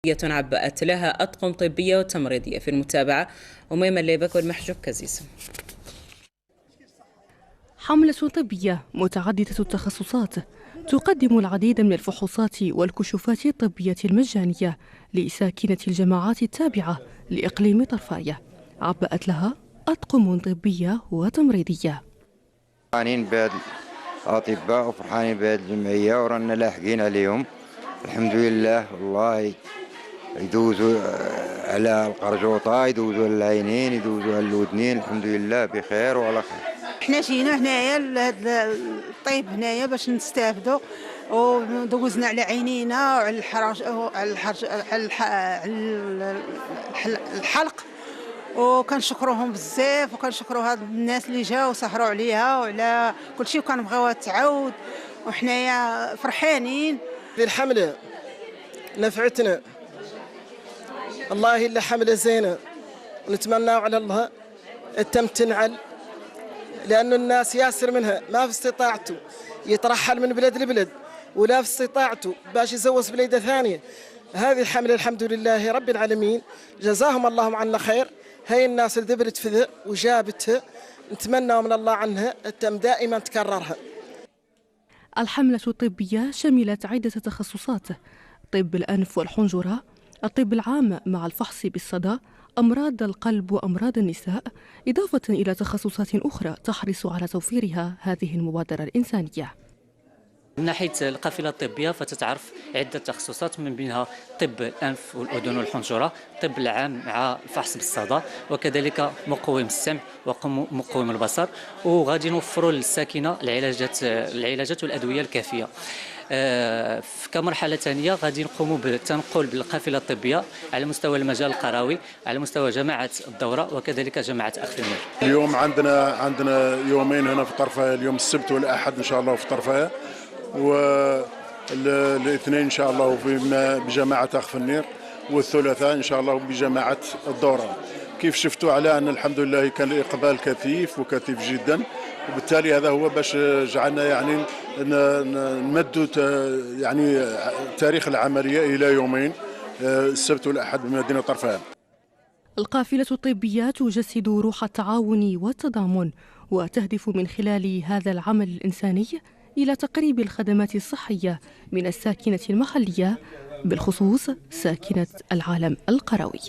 عبأت لها أطقم طبية وتمريضية. في المتابعة أميمة الليبك والمحجوب كزيز. حملة طبية متعددة التخصصات تقدم العديد من الفحوصات والكشوفات الطبية المجانية لساكنة الجماعات التابعة لإقليم طرفاية، عبأت لها أطقم طبية وتمريضية. فرحانين بهاد الأطباء وفرحانين بهاد الجمعية ورانا لاحقين عليهم الحمد لله. والله يدوزوا على القرجوطة، يدوزوا على العينين، يدوزوا على الودنين، الحمد لله بخير وعلى خير. احنا جينا هنايا لهذا الطيب هنايا باش نستافدوا، ودوزنا على عينينا وعلى الحلق، وكنشكروهم بزاف، وكنشكروا هاد الناس اللي جاوا وسهروا عليها وعلى كل شيء، وكنبغيوها تعاود، وحنايا فرحانين. الحملة نفعتنا، الله إلا حملة زينة، ونتمنى على الله التم تنعل، لأن الناس ياسر منها ما في استطاعته يترحل من بلد لبلد، ولا في استطاعته باش يزوج بليدة ثانية. هذه الحملة الحمد لله رب العالمين، جزاهم الله عنا خير. هاي الناس اللي دبرت فذا وجابتها، نتمنى من الله عنها التم دائما تكررها. الحملة الطبية شملت عدة تخصصات: طب الأنف والحنجرة، الطب العام مع الفحص بالصدى، أمراض القلب وأمراض النساء، إضافة إلى تخصصات أخرى تحرص على توفيرها هذه المبادرة الإنسانية. من ناحية القافلة الطبية فتتعرف عدة تخصصات، من بينها طب الأنف والأذن والحنجرة، طب العام مع الفحص بالصدى، وكذلك مقوم السمع ومقوم البصر، وغادي نوفروا للساكنة العلاجات والأدوية الكافية. كمرحلة ثانية غادي نقوموا بالتنقل بالقافلة الطبية على مستوى المجال القروي، على مستوى جماعة الدورة وكذلك جماعة أخفنير. اليوم عندنا يومين هنا في طرفاية، اليوم السبت والأحد إن شاء الله في طرفاية، والاثنين إن شاء الله بجماعة أخفنير، والثلاثاء إن شاء الله بجماعة الدورة. كيف شفتوا على أن الحمد لله كان الإقبال كثيف وكثيف جدا، وبالتالي هذا هو باش جعلنا يعني نمدوا يعني تاريخ العملية إلى يومين، السبت والأحد بمدينة طرفاية. القافلة الطبية تجسد روح التعاون والتضامن، وتهدف من خلال هذا العمل الإنساني إلى تقريب الخدمات الصحية من الساكنة المحلية، بالخصوص ساكنة العالم القروي.